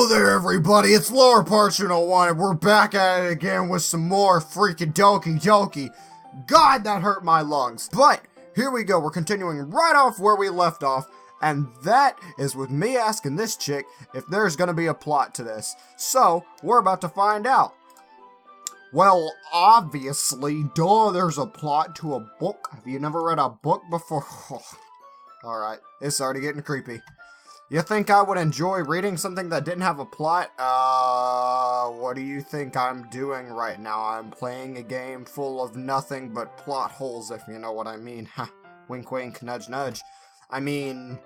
there, everybody, it's Lower Parchment 01, and we're back at it again with some more freaking Doki-Doki. God, that hurt my lungs. But, here we go, we're continuing right off where we left off, and that is with me asking this chick if there's gonna be a plot to this. So, we're about to find out. Well, obviously, duh, there's a plot to a book. Have you never read a book before? Alright, it's already getting creepy. You think I would enjoy reading something that didn't have a plot? What do you think I'm doing right now? I'm playing a game full of nothing but plot holes, if you know what I mean. Ha, wink wink, nudge nudge. I mean,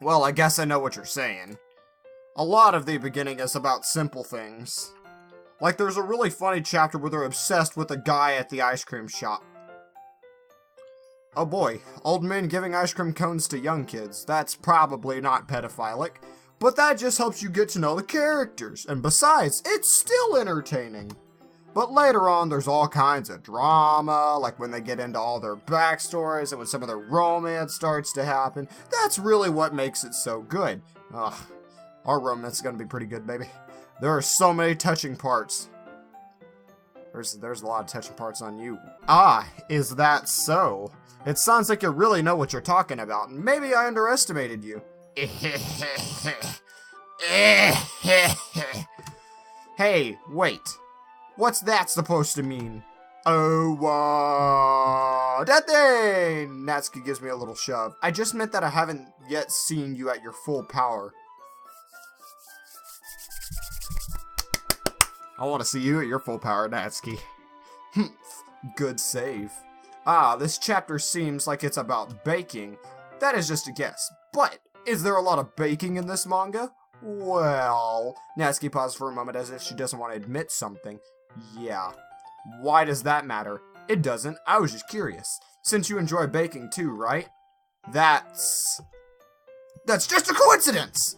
well, I guess I know what you're saying. A lot of the beginning is about simple things. Like, there's a really funny chapter where they're obsessed with a guy at the ice cream shop. Oh boy, old men giving ice cream cones to young kids. That's probably not pedophilic, but that just helps you get to know the characters, and besides, it's still entertaining. But later on, there's all kinds of drama, like when they get into all their backstories and when some of their romance starts to happen. That's really what makes it so good. Ugh, our romance is gonna be pretty good, baby. There are so many touching parts. There's a lot of touching parts on you. Ah, is that so? It sounds like you really know what you're talking about, and maybe I underestimated you. Hey, wait. What's that supposed to mean? Oh, that thing! Natsuki gives me a little shove. I just meant that I haven't yet seen you at your full power. I want to see you at your full power, Natsuki. Good save. Ah, this chapter seems like it's about baking. That is just a guess. But, is there a lot of baking in this manga? Well, Natsuki paused for a moment as if she doesn't want to admit something. Yeah. Why does that matter? It doesn't. I was just curious. Since you enjoy baking too, right? That's just a coincidence!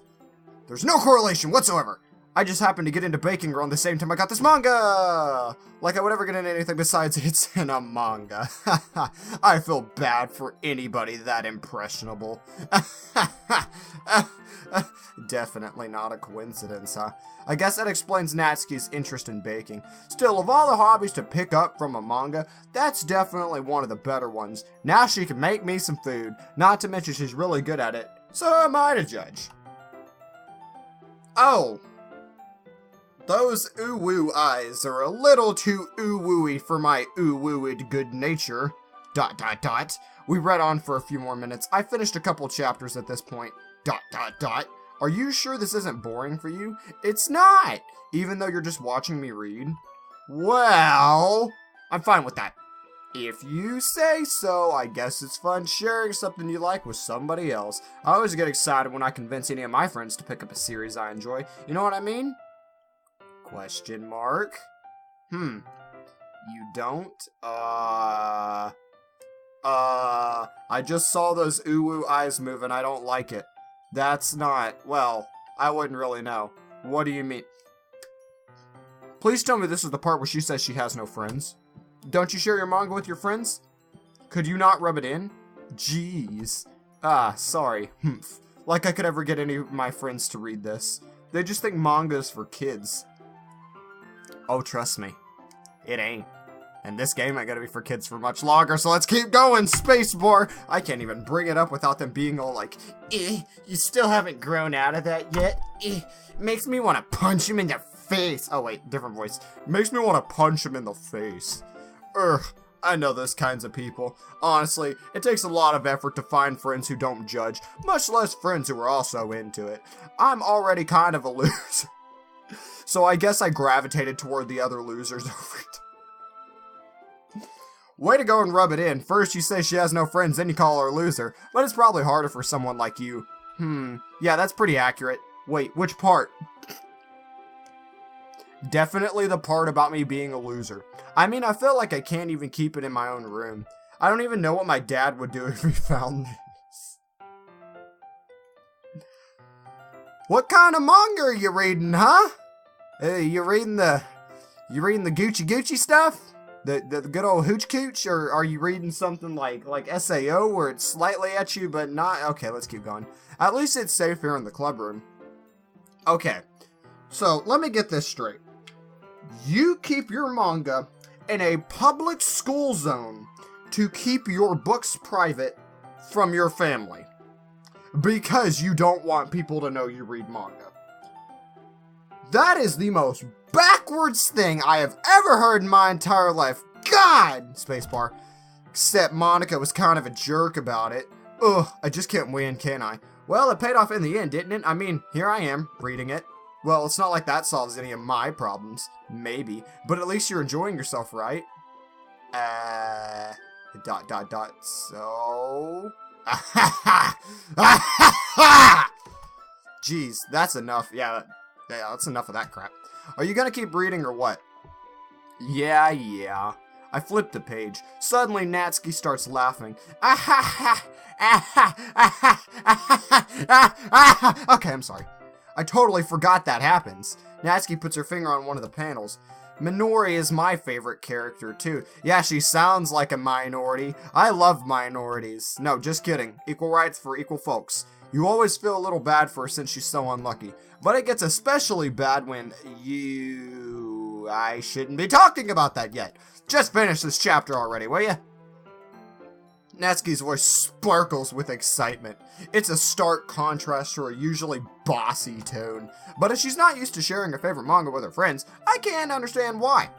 There's no correlation whatsoever. I just happened to get into baking around the same time I got this manga! Like I would ever get into anything besides it's in a manga. I feel bad for anybody that impressionable. Definitely not a coincidence, huh? I guess that explains Natsuki's interest in baking. Still, of all the hobbies to pick up from a manga, that's definitely one of the better ones. Now she can make me some food, not to mention she's really good at it. So am I to judge. Oh. Those ooh-woo eyes are a little too ooh-wooey for my ooh-wooed good nature. ... We read on for a few more minutes. I finished a couple chapters at this point. ... Are you sure this isn't boring for you? It's not! Even though you're just watching me read? Well, I'm fine with that. If you say so, I guess it's fun sharing something you like with somebody else. I always get excited when I convince any of my friends to pick up a series I enjoy. You know what I mean? Question mark? You don't? I just saw those ooh-woo eyes move and I don't like it. That's not, well, I wouldn't really know. What do you mean? Please tell me this is the part where she says she has no friends. Don't you share your manga with your friends? Could you not rub it in? Jeez. Ah, sorry. Like I could ever get any of my friends to read this. They just think manga is for kids. Oh, trust me, it ain't. And this game ain't gonna be for kids for much longer, so let's keep going, spacebar! I can't even bring it up without them being all like, you still haven't grown out of that yet? Makes me want to punch him in the face. Oh wait, different voice. Makes me want to punch him in the face. Ugh, I know those kinds of people. Honestly, it takes a lot of effort to find friends who don't judge, much less friends who are also into it. I'm already kind of a loser. So I guess I gravitated toward the other losers over it. Way to go and rub it in. First you say she has no friends, then you call her a loser. But it's probably harder for someone like you. Yeah, that's pretty accurate. Wait, which part? Definitely the part about me being a loser. I mean, I feel like I can't even keep it in my own room. I don't even know what my dad would do if he found this. What kind of manga are you reading, huh? You reading the Gucci stuff? The good old hooch cooch? Or are you reading something like SAO where it's slightly at you but not? Okay, let's keep going. At least it's safe here in the club room. Okay, So, let me get this straight. You keep your manga in a public school zone to keep your books private from your family. Because you don't want people to know you read manga. That is the most backwards thing I have ever heard in my entire life. God! Spacebar. Except Monika was kind of a jerk about it. Ugh, I just can't win, can I? Well, it paid off in the end, didn't it? I mean, here I am, reading it. Well, it's not like that solves any of my problems. Maybe. But at least you're enjoying yourself, right? So... Jeez, that's enough. Yeah, that's enough of that crap. Are you gonna keep reading or what? Yeah. I flipped the page. Suddenly, Natsuki starts laughing. Okay, I'm sorry. I totally forgot that happens. Natsuki puts her finger on one of the panels. Minori is my favorite character, too. Yeah, she sounds like a minority. I love minorities. No, just kidding. Equal rights for equal folks. You always feel a little bad for her since she's so unlucky. But it gets especially bad when I shouldn't be talking about that yet. Just finish this chapter already, will ya? Natsuki's voice sparkles with excitement. It's a stark contrast to her usually bossy tone. But if she's not used to sharing her favorite manga with her friends, I can't understand why.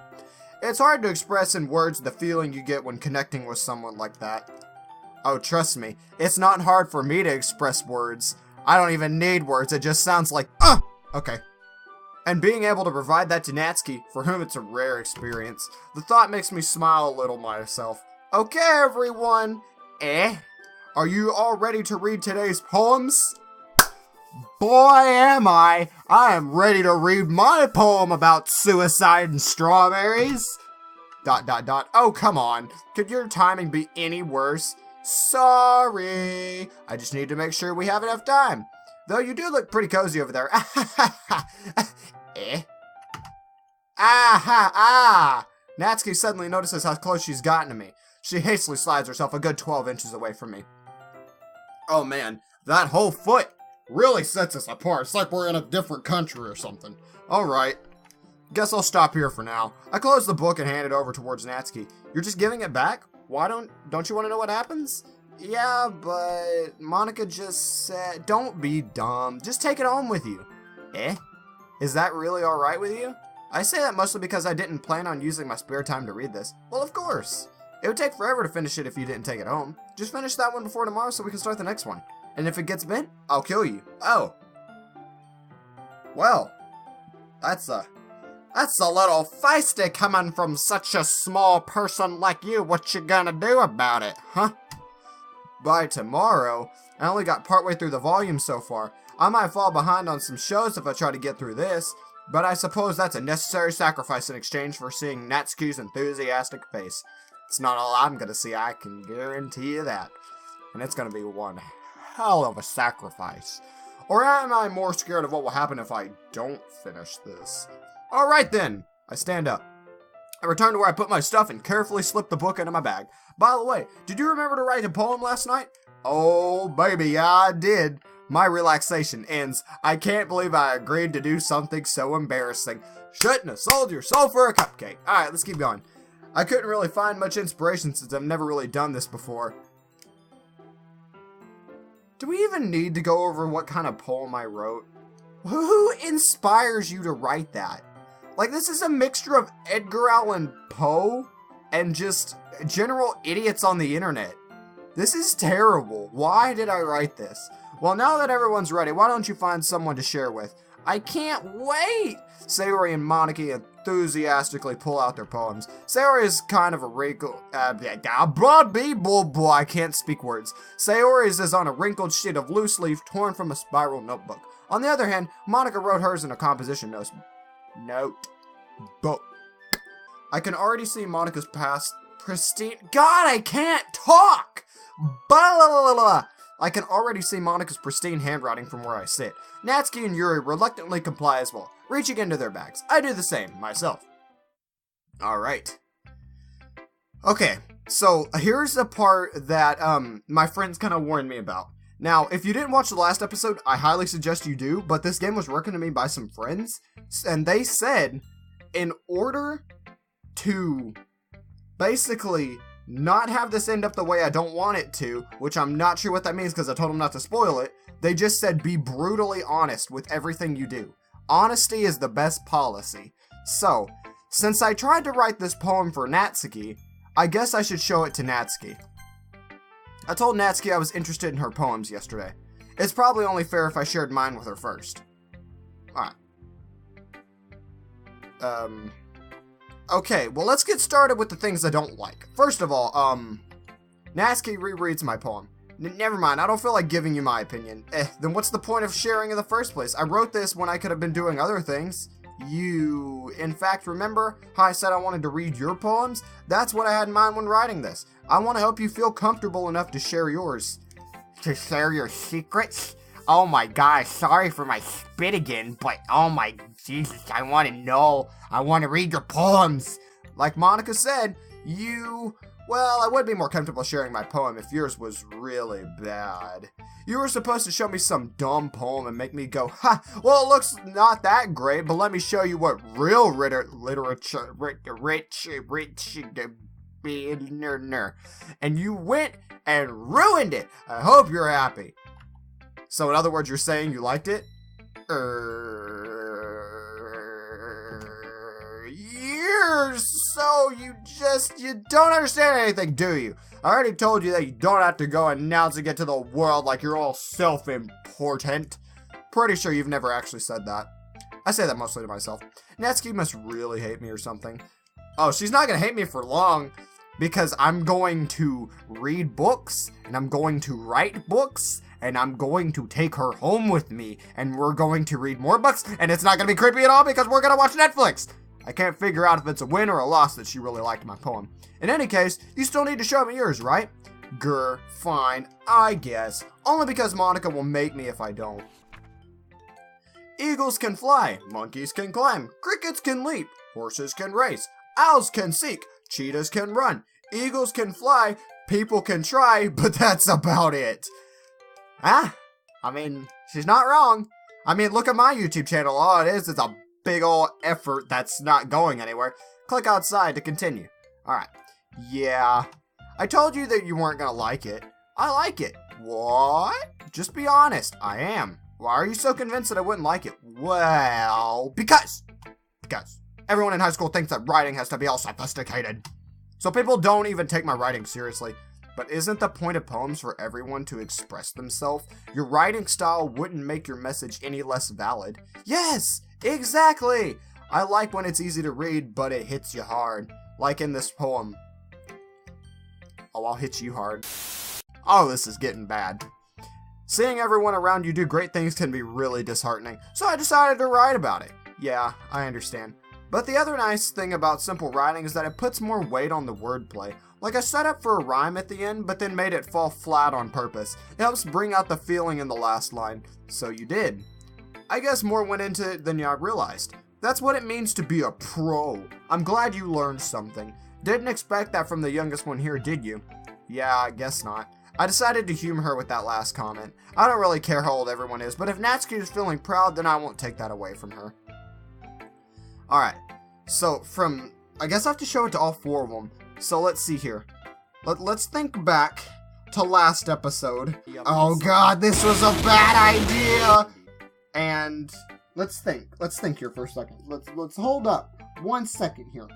It's hard to express in words the feeling you get when connecting with someone like that. Oh, trust me, it's not hard for me to express words. I don't even need words, it just sounds like, okay. And being able to provide that to Natsuki, for whom it's a rare experience, the thought makes me smile a little myself. Okay, everyone. Are you all ready to read today's poems? Boy, am I. I am ready to read my poem about suicide and strawberries. ... Oh, come on. Could your timing be any worse? Sorry. I just need to make sure we have enough time. Though you do look pretty cozy over there. Natsuki suddenly notices how close she's gotten to me. She hastily slides herself a good 12 inches away from me. Oh man, that whole foot really sets us apart. It's like we're in a different country or something. Alright. Guess I'll stop here for now. I close the book and hand it over towards Natsuki. You're just giving it back? Why don't you want to know what happens? Yeah, but Monika just said, don't be dumb. Just take it home with you. Is that really alright with you? I say that mostly because I didn't plan on using my spare time to read this. Well, of course. It would take forever to finish it if you didn't take it home. Just finish that one before tomorrow so we can start the next one. And if it gets bent, I'll kill you. Oh. Well, that's a little feisty coming from such a small person like you. What you gonna do about it, huh? By tomorrow, I only got partway through the volume so far. I might fall behind on some shows if I try to get through this, but I suppose that's a necessary sacrifice in exchange for seeing Natsuki's enthusiastic face. It's not all I'm gonna see, I can guarantee you that. And it's gonna be one hell of a sacrifice. Or am I more scared of what will happen if I don't finish this? Alright then, I stand up. I return to where I put my stuff and carefully slip the book into my bag. By the way, did you remember to write a poem last night? Oh baby, yeah, I did. My relaxation ends. I can't believe I agreed to do something so embarrassing. Shouldn't have sold your soul for a cupcake. Alright, let's keep going. I couldn't really find much inspiration since I've never really done this before. Do we even need to go over what kind of poem I wrote? Who inspires you to write that? Like, this is a mixture of Edgar Allan Poe and just general idiots on the internet. This is terrible. Why did I write this? Well, now that everyone's ready, why don't you find someone to share with? I can't wait! Sayori and Monika enthusiastically pull out their poems. Sayori is kind of a wrinkled... I can't speak words. Sayori's is on a wrinkled sheet of loose leaf torn from a spiral notebook. On the other hand, Monika wrote hers in a composition notebook. I can already see Monika's past pristine... God, I can't talk! I can already see Monika's pristine handwriting from where I sit. Natsuki and Yuri reluctantly comply as well, reaching into their bags. I do the same, myself. Alright. Okay, so here's the part that my friends kind of warned me about. Now, if you didn't watch the last episode, I highly suggest you do, but this game was recommended to me by some friends, and they said, in order to basically not have this end up the way I don't want it to, which I'm not sure what that means because I told them not to spoil it, they just said be brutally honest with everything you do. Honesty is the best policy. So, since I tried to write this poem for Natsuki, I guess I should show it to Natsuki. I told Natsuki I was interested in her poems yesterday. It's probably only fair if I shared mine with her first. Alright. Okay, well let's get started with the things I don't like. First of all, Natsuki rereads my poem. Never mind, I don't feel like giving you my opinion. Then what's the point of sharing in the first place? I wrote this when I could have been doing other things. You, in fact, remember how I said I wanted to read your poems? That's what I had in mind when writing this. I want to help you feel comfortable enough to share yours. To share your secrets? Oh my gosh, sorry for my spit again, but oh my Jesus, I want to know. I want to read your poems. Like Monika said, well, I would be more comfortable sharing my poem if yours was really bad. You were supposed to show me some dumb poem and make me go, ha, well, it looks not that great, but let me show you what real literature, and you went and ruined it. I hope you're happy. So in other words, you're saying you liked it? You don't understand anything, do you? I already told you that you don't have to go announcing it to the world like you're all self-important. Pretty sure you've never actually said that. I say that mostly to myself. Natsuki must really hate me or something. Oh, she's not gonna hate me for long, because I'm going to read books, and I'm going to write books, and I'm going to take her home with me, and we're going to read more books, and it's not gonna be creepy at all because we're gonna watch Netflix. I can't figure out if it's a win or a loss that she really liked my poem. In any case, you still need to show me yours, right? Grr, fine, I guess. Only because Monika will make me if I don't. Eagles can fly, monkeys can climb, crickets can leap, horses can race, owls can seek, cheetahs can run, eagles can fly, people can try, but that's about it. Huh? I mean, she's not wrong. I mean, look at my YouTube channel. All it is a big ol' effort that's not going anywhere. Click outside to continue. Alright. Yeah. I told you that you weren't gonna like it. I like it. What? Just be honest. I am. Why are you so convinced that I wouldn't like it? Well, because everyone in high school thinks that writing has to be all sophisticated. So people don't even take my writing seriously. But isn't the point of poems for everyone to express themselves? Your writing style wouldn't make your message any less valid. Yes, exactly. I like when it's easy to read, but it hits you hard. Like in this poem. Oh, I'll hit you hard. Oh, this is getting bad. Seeing everyone around you do great things can be really disheartening, so I decided to write about it. Yeah, I understand. But the other nice thing about simple writing is that it puts more weight on the wordplay. Like I set up for a rhyme at the end, but then made it fall flat on purpose. It helps bring out the feeling in the last line. So you did. I guess more went into it than I realized. That's what it means to be a pro. I'm glad you learned something. Didn't expect that from the youngest one here, did you? Yeah, I guess not. I decided to humor her with that last comment. I don't really care how old everyone is, but if Natsuki is feeling proud, then I won't take that away from her. Alright, so I guess I have to show it to all four of them. So let's see here. Let's think back to last episode. Oh god, this was a bad idea! And let's think here for a second. Let's hold up 1 second here.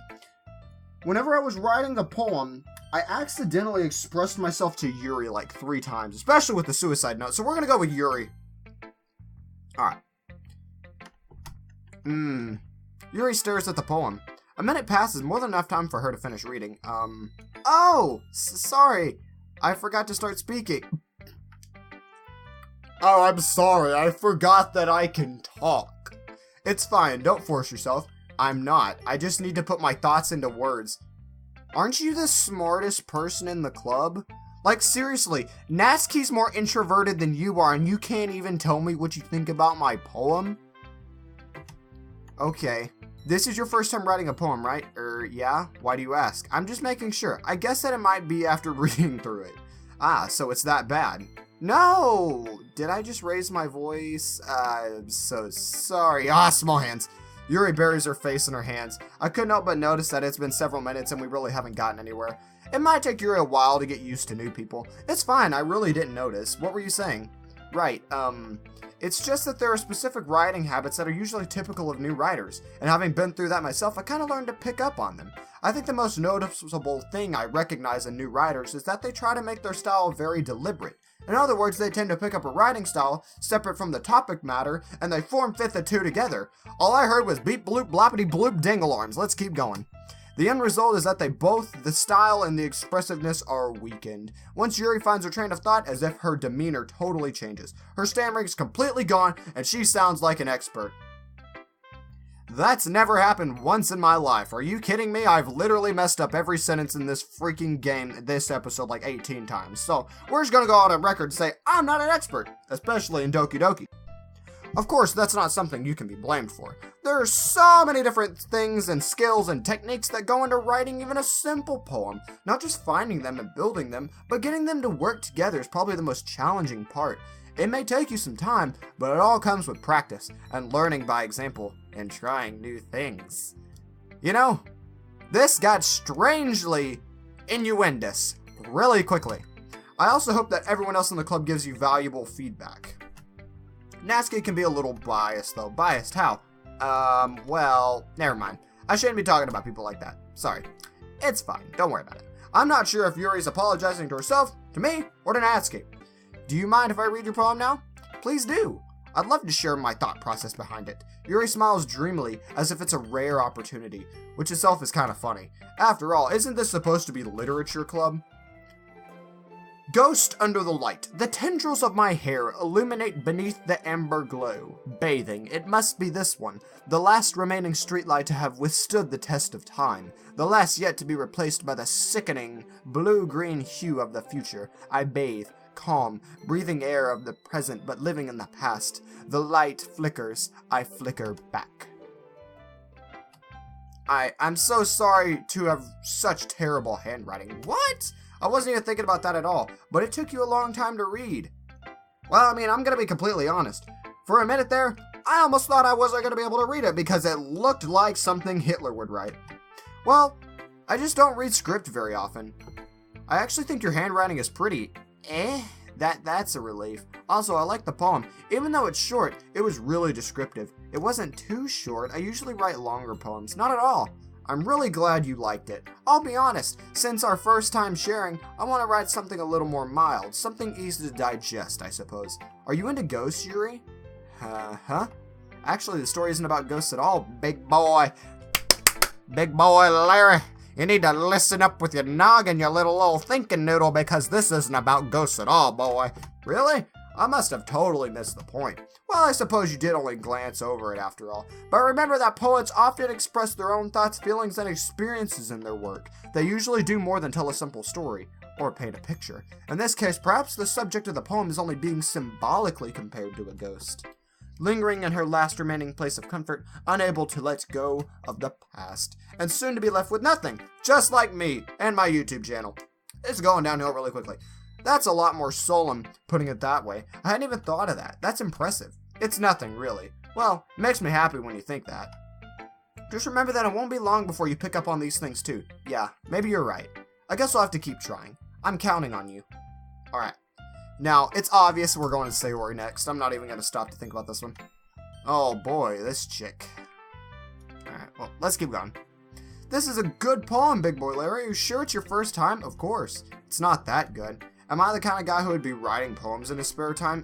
Whenever I was writing the poem, I accidentally expressed myself to Yuri like 3 times, especially with the suicide note, so we're gonna go with Yuri. Alright. Yuri stares at the poem. A minute passes, more than enough time for her to finish reading. Oh! Sorry! I forgot to start speaking. Oh, I'm sorry, I forgot that I can talk. It's fine, don't force yourself. I'm not. I just need to put my thoughts into words. Aren't you the smartest person in the club? Like, seriously, Natsuki's more introverted than you are, and you can't even tell me what you think about my poem? Okay. This is your first time writing a poem, right? Yeah? Why do you ask? I'm just making sure. I guess that it might be after reading through it. Ah, so it's that bad. No! Did I just raise my voice? I'm so sorry. Ah, small hands. Yuri buries her face in her hands. I couldn't help but notice that it's been several minutes and we really haven't gotten anywhere. It might take Yuri a while to get used to new people. It's fine, I really didn't notice. What were you saying? Right, it's just that there are specific writing habits that are usually typical of new writers, and having been through that myself, I kind of learned to pick up on them. I think the most noticeable thing I recognize in new writers is that they try to make their style very deliberate. In other words, they tend to pick up a writing style separate from the topic matter, and they form fifth the two together. All I heard was beep bloop bloppity bloop ding alarms. Let's keep going. The end result is that the style and the expressiveness are weakened. Once Yuri finds her train of thought, as if her demeanor totally changes. Her stammering is completely gone, and she sounds like an expert. That's never happened once in my life. Are you kidding me? I've literally messed up every sentence in this freaking game, this episode, like 18 times. So, we're just gonna go on record and say, I'm not an expert, especially in Doki-Doki. Of course, that's not something you can be blamed for. There are so many different things and skills and techniques that go into writing even a simple poem. Not just finding them and building them, but getting them to work together is probably the most challenging part. It may take you some time, but it all comes with practice and learning by example and trying new things. You know, this got strangely innuendous really quickly. I also hope that everyone else in the club gives you valuable feedback. Natsuki can be a little biased, though. Biased? How? Well, never mind. I shouldn't be talking about people like that. Sorry. It's fine. Don't worry about it. I'm not sure if Yuri's apologizing to herself, to me, or to Natsuki. Do you mind if I read your poem now? Please do. I'd love to share my thought process behind it. Yuri smiles dreamily, as if it's a rare opportunity, which itself is kind of funny. After all, isn't this supposed to be literature club? Ghost under the light. The tendrils of my hair illuminate beneath the amber glow. Bathing. It must be this one. The last remaining streetlight to have withstood the test of time. The last yet to be replaced by the sickening blue-green hue of the future. I bathe. Calm. Breathing air of the present but living in the past. The light flickers. I flicker back. I'm so sorry to have such terrible handwriting. What? I wasn't even thinking about that at all, but it took you a long time to read. Well, I mean, I'm gonna be completely honest. For a minute there, I almost thought I wasn't gonna be able to read it because it looked like something Hitler would write. Well, I just don't read script very often. I actually think your handwriting is pretty That's a relief. Also, I like the poem. Even though it's short, it was really descriptive. It wasn't too short. I usually write longer poems. Not at all. I'm really glad you liked it. I'll be honest, since our first time sharing, I want to write something a little more mild, something easy to digest, I suppose. Are you into ghosts, Yuri? Huh? Actually, the story isn't about ghosts at all, big boy. Big boy Larry, you need to listen up with your noggin, you little thinking noodle, because this isn't about ghosts at all, boy. Really? I must have totally missed the point. Well, I suppose you did only glance over it after all. But remember that poets often express their own thoughts, feelings, and experiences in their work. They usually do more than tell a simple story, or paint a picture. In this case, perhaps the subject of the poem is only being symbolically compared to a ghost. Lingering in her last remaining place of comfort, unable to let go of the past, and soon to be left with nothing, just like me and my YouTube channel. It's going downhill really quickly. That's a lot more solemn, putting it that way. I hadn't even thought of that. That's impressive. It's nothing, really. Well, it makes me happy when you think that. Just remember that it won't be long before you pick up on these things too. Yeah, maybe you're right. I guess I'll have to keep trying. I'm counting on you. Alright. Now, it's obvious we're going to Sayori next. I'm not even going to stop to think about this one. Oh boy, this chick. Alright, well, let's keep going. This is a good poem, Big Boy Larry. Are you sure it's your first time? Of course. It's not that good. Am I the kind of guy who would be writing poems in his spare time?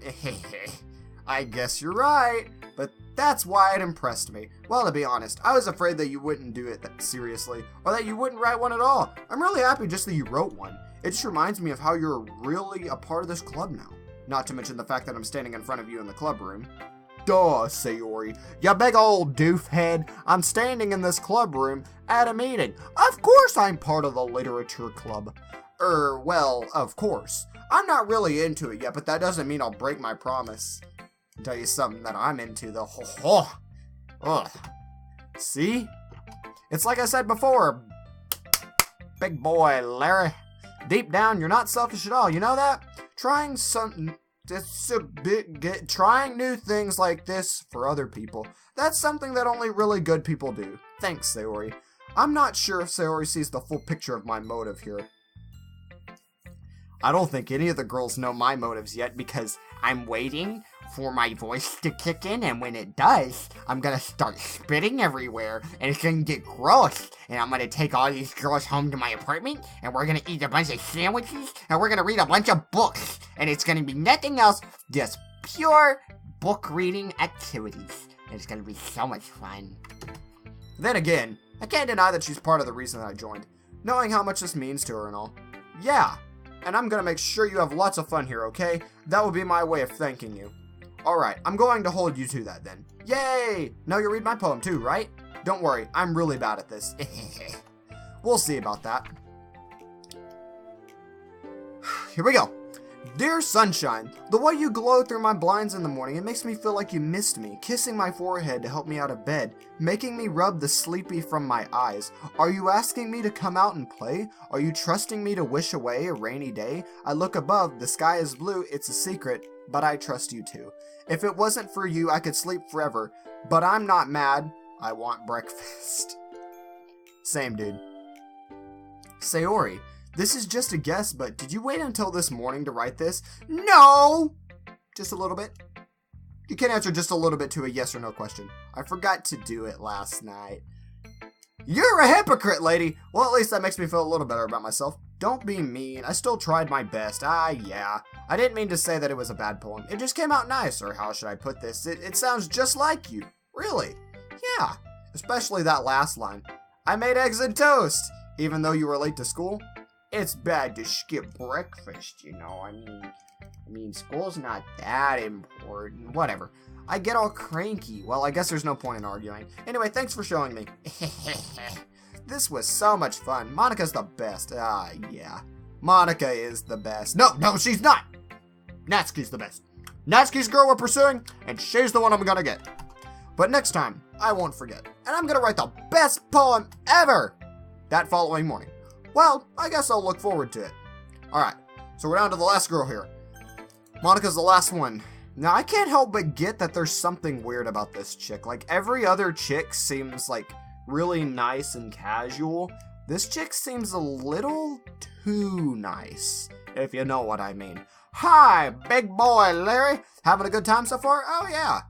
I guess you're right, but that's why it impressed me. Well, to be honest, I was afraid that you wouldn't do it that seriously, or that you wouldn't write one at all. I'm really happy just that you wrote one. It just reminds me of how you're really a part of this club now. Not to mention the fact that I'm standing in front of you in the club room. Duh, Sayori, you big old doofhead. I'm standing in this club room at a meeting. Of course I'm part of the literature club. Well, of course. I'm not really into it yet, but that doesn't mean I'll break my promise. I'll tell you something that I'm into, though. Ugh. See? It's like I said before, Big Boy Larry. Deep down, you're not selfish at all, you know that? Trying It's a bit, trying new things like this for other people. That's something that only really good people do. Thanks, Sayori. I'm not sure if Sayori sees the full picture of my motive here. I don't think any of the girls know my motives yet because I'm waiting for my voice to kick in, and when it does, I'm gonna start spitting everywhere, and it's gonna get gross, and I'm gonna take all these girls home to my apartment, and we're gonna eat a bunch of sandwiches, and we're gonna read a bunch of books, and it's gonna be nothing else, just pure book reading activities. And it's gonna be so much fun. Then again, I can't deny that she's part of the reason that I joined, knowing how much this means to her and all. Yeah, and I'm gonna make sure you have lots of fun here, okay? That will be my way of thanking you. Alright, I'm going to hold you to that then. Yay! Now you read my poem too, right? Don't worry, I'm really bad at this. We'll see about that. Here we go. Dear sunshine, the way you glow through my blinds in the morning, it makes me feel like you missed me, kissing my forehead to help me out of bed, making me rub the sleepy from my eyes. Are you asking me to come out and play? Are you trusting me to wish away a rainy day? I look above, the sky is blue, it's a secret, but I trust you too. If it wasn't for you, I could sleep forever, but I'm not mad. I want breakfast. Same, dude. Sayori, this is just a guess, but did you wait until this morning to write this? No! Just a little bit. You can answer just a little bit to a yes or no question. I forgot to do it last night. You're a hypocrite, lady! Well, at least that makes me feel a little better about myself. Don't be mean. I still tried my best. Yeah. I didn't mean to say that it was a bad poem. It just came out nice, or how should I put this? It sounds just like you. Really? Yeah. Especially that last line. I made eggs and toast, even though you were late to school. It's bad to skip breakfast, you know. I mean, school's not that important. Whatever. I get all cranky. Well, I guess there's no point in arguing. Anyway, thanks for showing me. This was so much fun. Monika's the best. Yeah. Monika is the best. No, she's not! Natsuki's the best. Natsuki's the girl we're pursuing, and she's the one I'm gonna get. But next time, I won't forget. And I'm gonna write the best poem ever! That following morning. Well, I guess I'll look forward to it. Alright, so we're down to the last girl here. Monika's the last one. Now, I can't help but get that there's something weird about this chick. Like, every other chick seems, like, really nice and casual. This chick seems a little too nice, if you know what I mean. Hi, big boy Larry. Having a good time so far? Oh, yeah.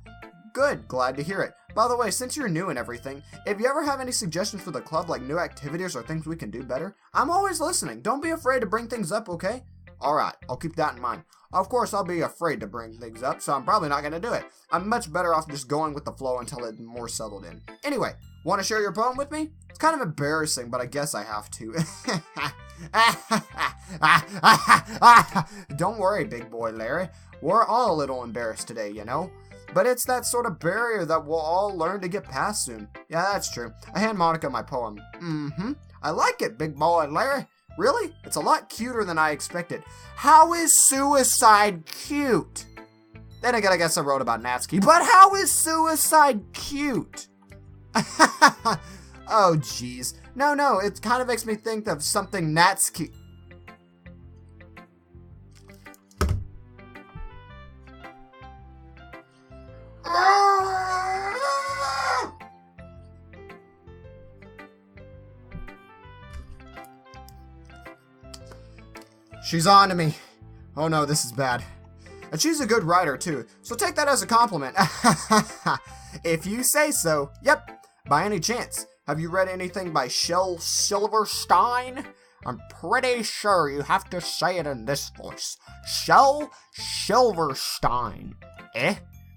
Good, glad to hear it. By the way, since you're new and everything, if you ever have any suggestions for the club, like new activities or things we can do better, I'm always listening. Don't be afraid to bring things up, okay? Alright, I'll keep that in mind. Of course, I'll be afraid to bring things up, so I'm probably not going to do it. I'm much better off just going with the flow until it's more settled in. Anyway, want to share your poem with me? It's kind of embarrassing, but I guess I have to. Don't worry, big boy Larry. We're all a little embarrassed today, you know? But it's that sort of barrier that we'll all learn to get past soon. Yeah, that's true. I hand Monika my poem. I like it, big boy Larry. Really? It's a lot cuter than I expected. How is suicide cute? Then again, I guess I wrote about Natsuki. But how is suicide cute? Oh, jeez. No, it kind of makes me think of something Natsuki. She's on to me. Oh no, this is bad. And she's a good writer too, so take that as a compliment. If you say so. Yep. By any chance, have you read anything by Shel Silverstein? I'm pretty sure you have to say it in this voice. Shel Silverstein.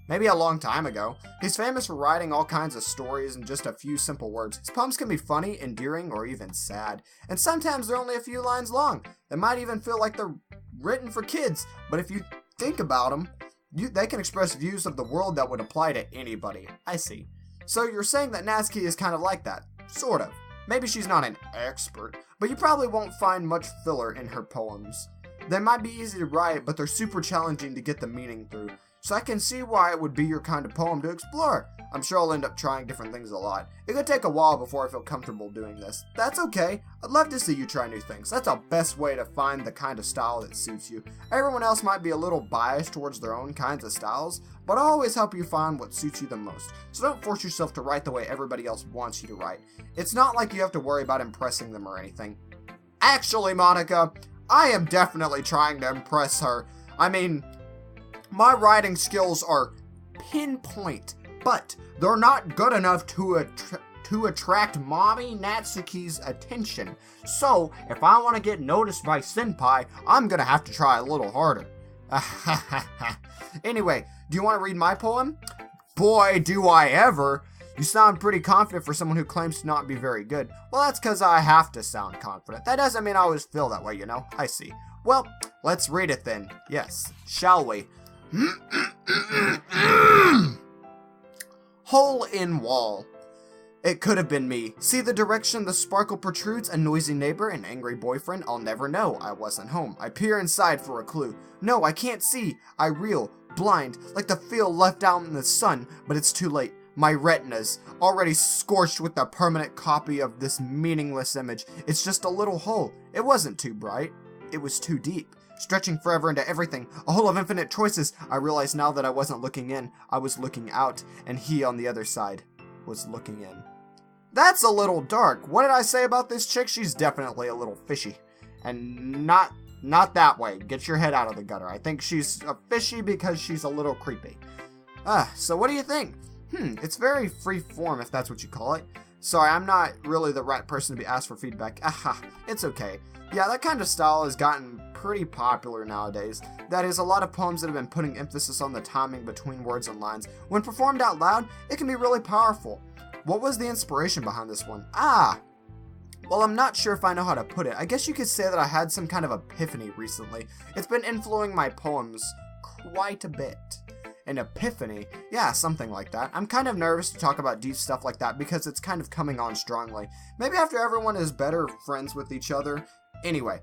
Maybe a long time ago. He's famous for writing all kinds of stories in just a few simple words. His poems can be funny, endearing, or even sad. And sometimes they're only a few lines long. They might even feel like they're written for kids. But if you think about them, they can express views of the world that would apply to anybody. I see. So you're saying that Natsuki is kind of like that. Sort of. Maybe she's not an expert, but you probably won't find much filler in her poems. They might be easy to write, but they're super challenging to get the meaning through. so I can see why it would be your kind of poem to explore. I'm sure I'll end up trying different things a lot. It could take a while before I feel comfortable doing this. That's okay. I'd love to see you try new things. That's the best way to find the kind of style that suits you. Everyone else might be a little biased towards their own kinds of styles, but I'll always help you find what suits you the most. So don't force yourself to write the way everybody else wants you to write. It's not like you have to worry about impressing them or anything. Actually, Monika, I am definitely trying to impress her. I mean, my writing skills are pinpoint, but they're not good enough to attract Mommy Natsuki's attention. So, if I want to get noticed by Senpai, I'm gonna have to try a little harder. Anyway, do you want to read my poem? Boy, do I ever! You sound pretty confident for someone who claims to not be very good. Well, that's because I have to sound confident. That doesn't mean I always feel that way, you know? I see. Well, let's read it then. Yes, shall we? Hole in wall. It could have been me. See the direction the sparkle protrudes? A noisy neighbor, an angry boyfriend? I'll never know. I wasn't home. I peer inside for a clue. No, I can't see. I reel, blind, like the field left out in the sun, but it's too late. My retina's already scorched with a permanent copy of this meaningless image. It's just a little hole. It wasn't too bright. It was too deep. Stretching forever into everything, a hole of infinite choices. I realized now that I wasn't looking in, I was looking out, and he on the other side was looking in. That's a little dark. What did I say about this chick? She's definitely a little fishy. And not that way. Get your head out of the gutter. I think she's fishy because she's a little creepy. So what do you think? It's very free form, if that's what you call it. Sorry, I'm not really the right person to be asked for feedback. It's okay. Yeah, that kind of style has gotten pretty popular nowadays. That is, a lot of poems that have been putting emphasis on the timing between words and lines. When performed out loud, it can be really powerful. What was the inspiration behind this one? Well, I'm not sure if I know how to put it. I guess you could say that I had some kind of epiphany recently. It's been influencing my poems quite a bit. An epiphany? Yeah, something like that. I'm kind of nervous to talk about deep stuff like that because it's kind of coming on strongly. Maybe after everyone is better friends with each other. Anyway,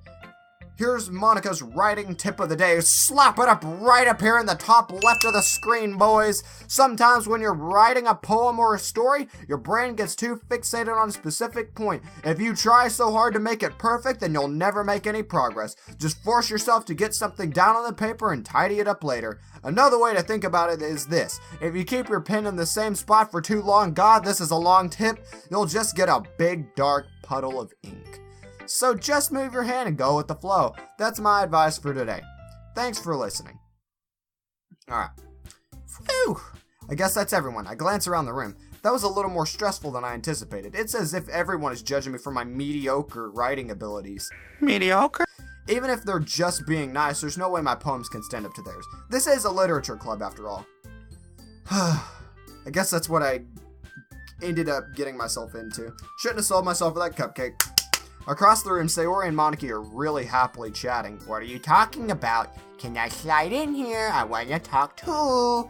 here's Monika's writing tip of the day. Slap it up right up here in the top left of the screen, boys. Sometimes when you're writing a poem or a story, your brain gets too fixated on a specific point. If you try so hard to make it perfect, then you'll never make any progress. Just force yourself to get something down on the paper and tidy it up later. Another way to think about it is this. If you keep your pen in the same spot for too long, God, this is a long tip, you'll just get a big dark puddle of ink. So just move your hand and go with the flow. That's my advice for today. Thanks for listening. Alright. Phew! I guess that's everyone. I glance around the room. That was a little more stressful than I anticipated. It's as if everyone is judging me for my mediocre writing abilities. Mediocre? Even if they're just being nice, there's no way my poems can stand up to theirs. This is a literature club after all. I guess that's what I ended up getting myself into. Shouldn't have sold myself for that cupcake. Across the room, Sayori and Monika are really happily chatting. What are you talking about? Can I slide in here? I want to talk too.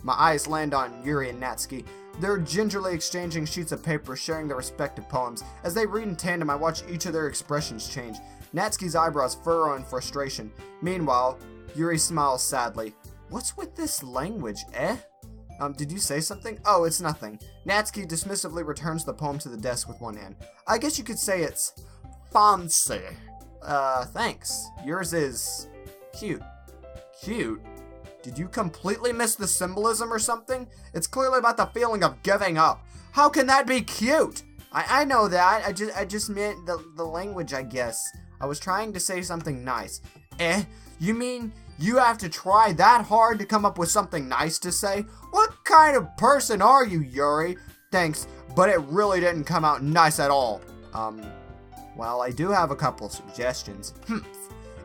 My eyes land on Yuri and Natsuki. They're gingerly exchanging sheets of paper, sharing their respective poems. As they read in tandem, I watch each of their expressions change. Natsuki's eyebrows furrow in frustration. Meanwhile, Yuri smiles sadly. What's with this language, eh? Did you say something? Oh, it's nothing. Natsuki dismissively returns the poem to the desk with one hand. I guess you could say it's fancy. Thanks. Yours is cute. Cute? Did you completely miss the symbolism or something? It's clearly about the feeling of giving up. How can that be cute? I know that. I just meant the language, I guess. I was trying to say something nice. You mean you have to try that hard to come up with something nice to say? What kind of person are you, Yuri? Thanks, but it really didn't come out nice at all. Well, I do have a couple of suggestions.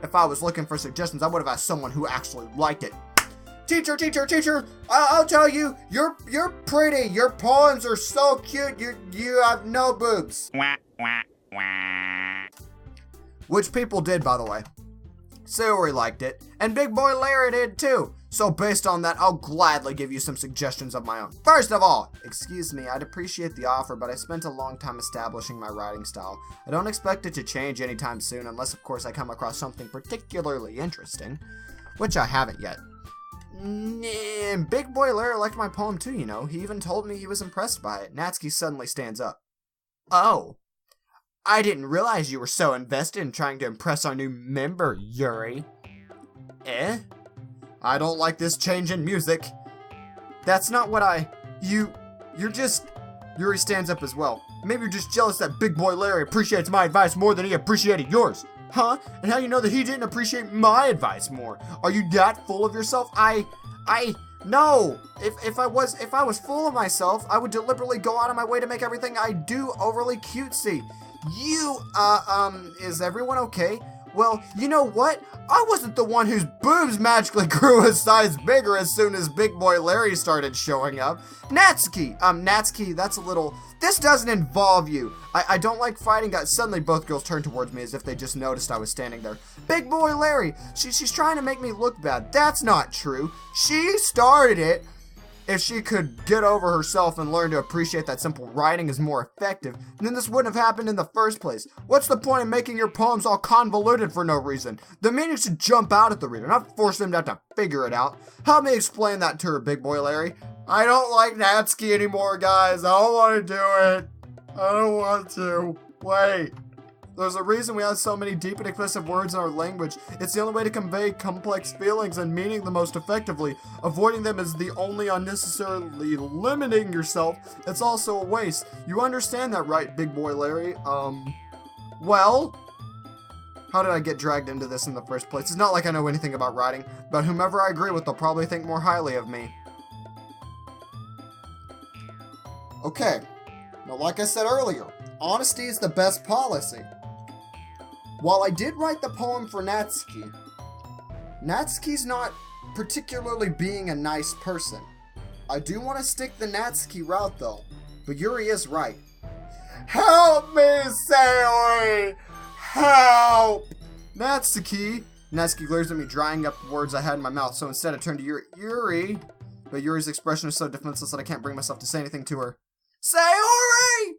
If I was looking for suggestions, I would have asked someone who actually liked it. Teacher, I'll tell you, you're pretty. Your poems are so cute. You have no boobs. Which people did, by the way. Sayori liked it, and Big Boy Larry did too. So based on that, I'll gladly give you some suggestions of my own. First of all, excuse me, I'd appreciate the offer, but I spent a long time establishing my writing style. I don't expect it to change anytime soon, unless of course I come across something particularly interesting, which I haven't yet. And Big Boy Larry liked my poem too, you know. He even told me he was impressed by it. Natsuki suddenly stands up. Oh, I didn't realize you were so invested in trying to impress our new member, Yuri. Eh? I don't like this change in music. That's not what you're just... Yuri stands up as well. Maybe you're just jealous that Big Boy Larry appreciates my advice more than he appreciated yours. Huh? And how you know that he didn't appreciate my advice more? Are you that full of yourself? No! If I was full of myself, I would deliberately go out of my way to make everything I do overly cutesy. Is everyone okay? Well, you know what? I wasn't the one whose boobs magically grew a size bigger as soon as Big Boy Larry started showing up. Natsuki, that's a little... This doesn't involve you. I don't like fighting guys. Suddenly both girls turned towards me as if they just noticed I was standing there. Big Boy Larry, she's trying to make me look bad. That's not true. She started it. If she could get over herself and learn to appreciate that simple writing is more effective, then this wouldn't have happened in the first place. What's the point of making your poems all convoluted for no reason? The meaning should jump out at the reader, not force them to have to figure it out. Help me explain that to her, Big Boy Larry. I don't like Natsuki anymore, guys. I don't want to do it. I don't want to. Wait. There's a reason we have so many deep and expressive words in our language. It's the only way to convey complex feelings and meaning the most effectively. Avoiding them is the only unnecessarily limiting yourself. It's also a waste. You understand that, right, Big Boy Larry? Well? How did I get dragged into this in the first place? It's not like I know anything about writing, but whomever I agree with, they'll probably think more highly of me. Okay. Now, like I said earlier, honesty is the best policy. While I did write the poem for Natsuki, Natsuki's not particularly being a nice person. I do want to stick the Natsuki route though, but Yuri is right. Help me, Sayori! Help! Natsuki glares at me, drying up the words I had in my mouth, so instead I turned to Yuri, but Yuri's expression is so defenseless that I can't bring myself to say anything to her. Sayori!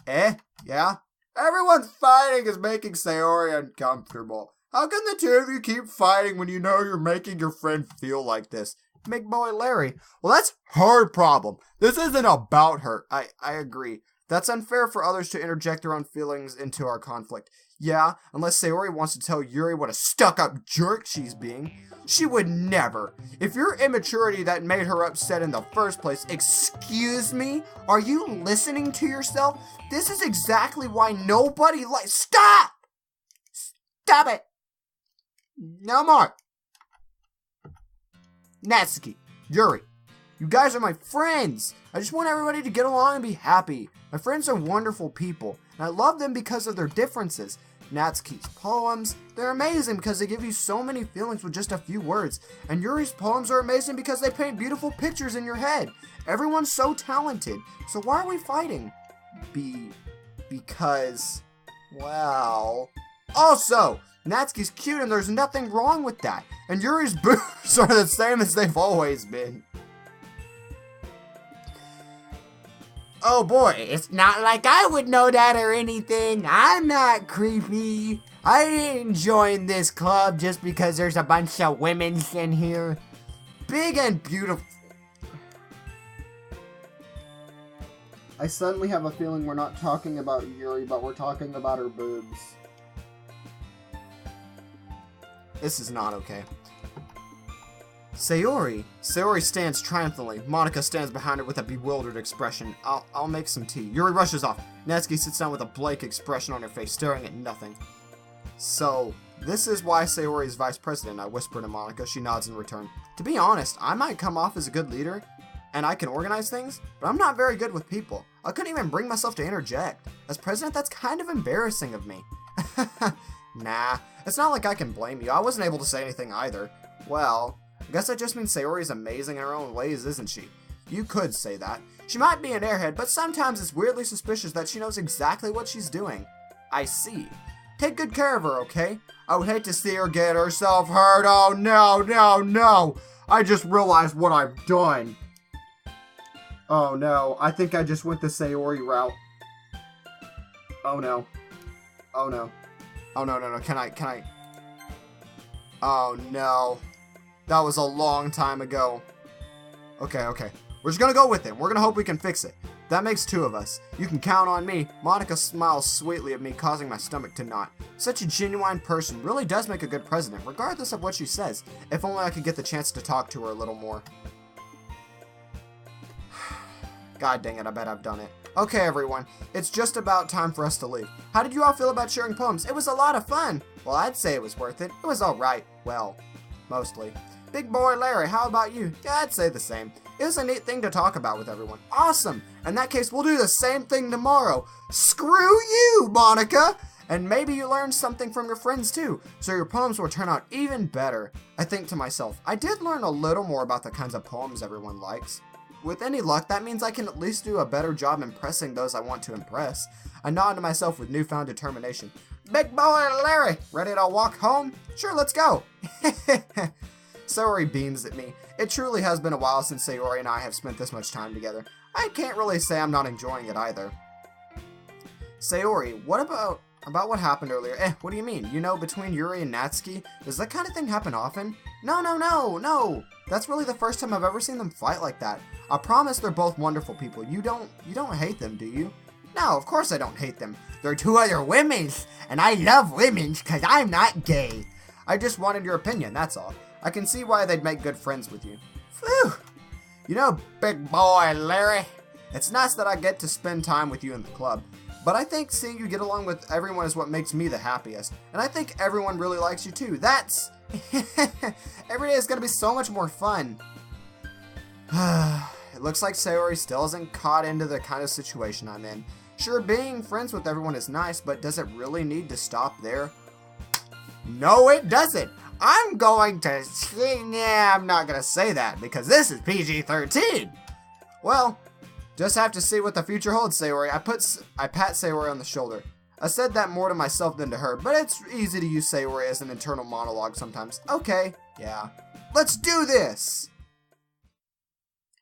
Eh? Yeah? Everyone's fighting is making Sayori uncomfortable. How can the two of you keep fighting when you know you're making your friend feel like this? Big Boy Larry. Well, that's her problem. This isn't about her. I agree. That's unfair for others to interject their own feelings into our conflict. Yeah, unless Sayori wants to tell Yuri what a stuck-up jerk she's being. She would never. If your immaturity that made her upset in the first place, excuse me? Are you listening to yourself? This is exactly why nobody likes... Stop! Stop it! No more. Natsuki, Yuri, you guys are my friends. I just want everybody to get along and be happy. My friends are wonderful people, and I love them because of their differences. Natsuki's poems, they're amazing because they give you so many feelings with just a few words. And Yuri's poems are amazing because they paint beautiful pictures in your head. Everyone's so talented. So why are we fighting? Because, well... Also, Natsuki's cute and there's nothing wrong with that. And Yuri's boobs are the same as they've always been. Oh boy, it's not like I would know that or anything. I'm not creepy. I didn't join this club just because there's a bunch of women in here. Big and beautiful. I suddenly have a feeling we're not talking about Yuri, but we're talking about her boobs. This is not okay. Sayori stands triumphantly. Monika stands behind her with a bewildered expression. I'll make some tea. Yuri rushes off. Natsuki sits down with a blank expression on her face, staring at nothing. So, this is why Sayori is vice president, I whisper to Monika. She nods in return. To be honest, I might come off as a good leader, and I can organize things, but I'm not very good with people. I couldn't even bring myself to interject. As president, that's kind of embarrassing of me. Nah, it's not like I can blame you. I wasn't able to say anything either. Well... I guess that just means Sayori's amazing in her own ways, isn't she? You could say that. She might be an airhead, but sometimes it's weirdly suspicious that she knows exactly what she's doing. I see. Take good care of her, okay? I would hate to see her get herself hurt. Oh, no. I just realized what I've done. Oh, no. I think I just went the Sayori route. Oh, no. Oh, no. Oh, no. Can I? Oh, no. That was a long time ago. Okay. We're just gonna go with it. We're gonna hope we can fix it. That makes 2 of us. You can count on me. Monika smiles sweetly at me, causing my stomach to knot. Such a genuine person really does make a good president, regardless of what she says. If only I could get the chance to talk to her a little more. God dang it, I bet I've done it. Okay, everyone. It's just about time for us to leave. How did you all feel about sharing poems? It was a lot of fun. Well, I'd say it was worth it. It was alright. Well, mostly. Big boy Larry, how about you? Yeah, I'd say the same. It was a neat thing to talk about with everyone. Awesome! In that case, we'll do the same thing tomorrow. Screw you, Monika! And maybe you learned something from your friends too, so your poems will turn out even better. I think to myself, I did learn a little more about the kinds of poems everyone likes. With any luck, that means I can at least do a better job impressing those I want to impress. I nod to myself with newfound determination. Big boy Larry, ready to walk home? Sure, let's go. Sayori beams at me. It truly has been a while since Sayori and I have spent this much time together. I can't really say I'm not enjoying it either. Sayori, what about what happened earlier? What do you mean? You know, between Yuri and Natsuki? Does that kind of thing happen often? No. That's really the first time I've ever seen them fight like that. I promise they're both wonderful people. You don't hate them, do you? No, of course I don't hate them. They're 2 other women's, and I love women's because I'm not gay. I just wanted your opinion, that's all. I can see why they'd make good friends with you. Phew! You know, big boy Larry, it's nice that I get to spend time with you in the club, but I think seeing you get along with everyone is what makes me the happiest, and I think everyone really likes you too. That's... Every day is gonna be so much more fun. It looks like Sayori still isn't caught into the kind of situation I'm in. Sure, being friends with everyone is nice, but does it really need to stop there? No, it doesn't. I'm going to... Yeah, I'm not going to say that because this is PG-13. Well, just have to see what the future holds, Sayori. I pat Sayori on the shoulder. I said that more to myself than to her, but it's easy to use Sayori as an internal monologue sometimes. Okay, yeah. Let's do this!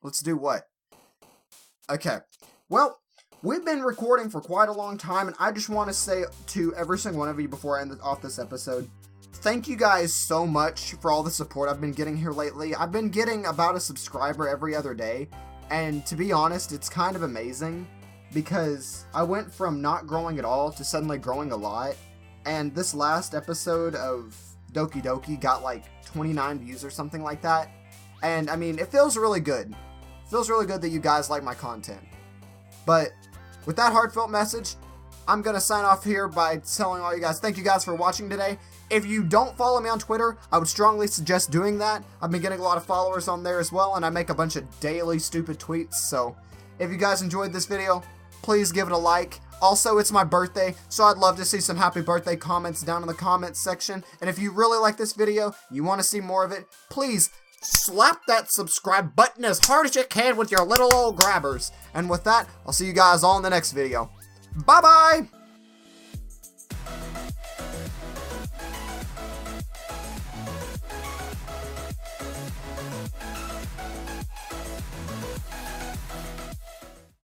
Let's do what? Okay. Well, we've been recording for quite a long time, and I just want to say to every single one of you before I end off this episode, thank you guys so much for all the support I've been getting here lately. I've been getting about a subscriber every other day, and to be honest, it's kind of amazing, because I went from not growing at all to suddenly growing a lot, and this last episode of Doki-Doki got like 29 views or something like that, and I mean, it feels really good. It feels really good that you guys like my content. But with that heartfelt message, I'm going to sign off here by telling all you guys, thank you guys for watching today. If you don't follow me on Twitter, I would strongly suggest doing that. I've been getting a lot of followers on there as well, and I make a bunch of daily stupid tweets, so if you guys enjoyed this video, please give it a like. Also, it's my birthday, so I'd love to see some happy birthday comments down in the comments section. And if you really like this video, you want to see more of it, please slap that subscribe button as hard as you can with your little old grabbers. And with that, I'll see you guys all in the next video. Bye-bye!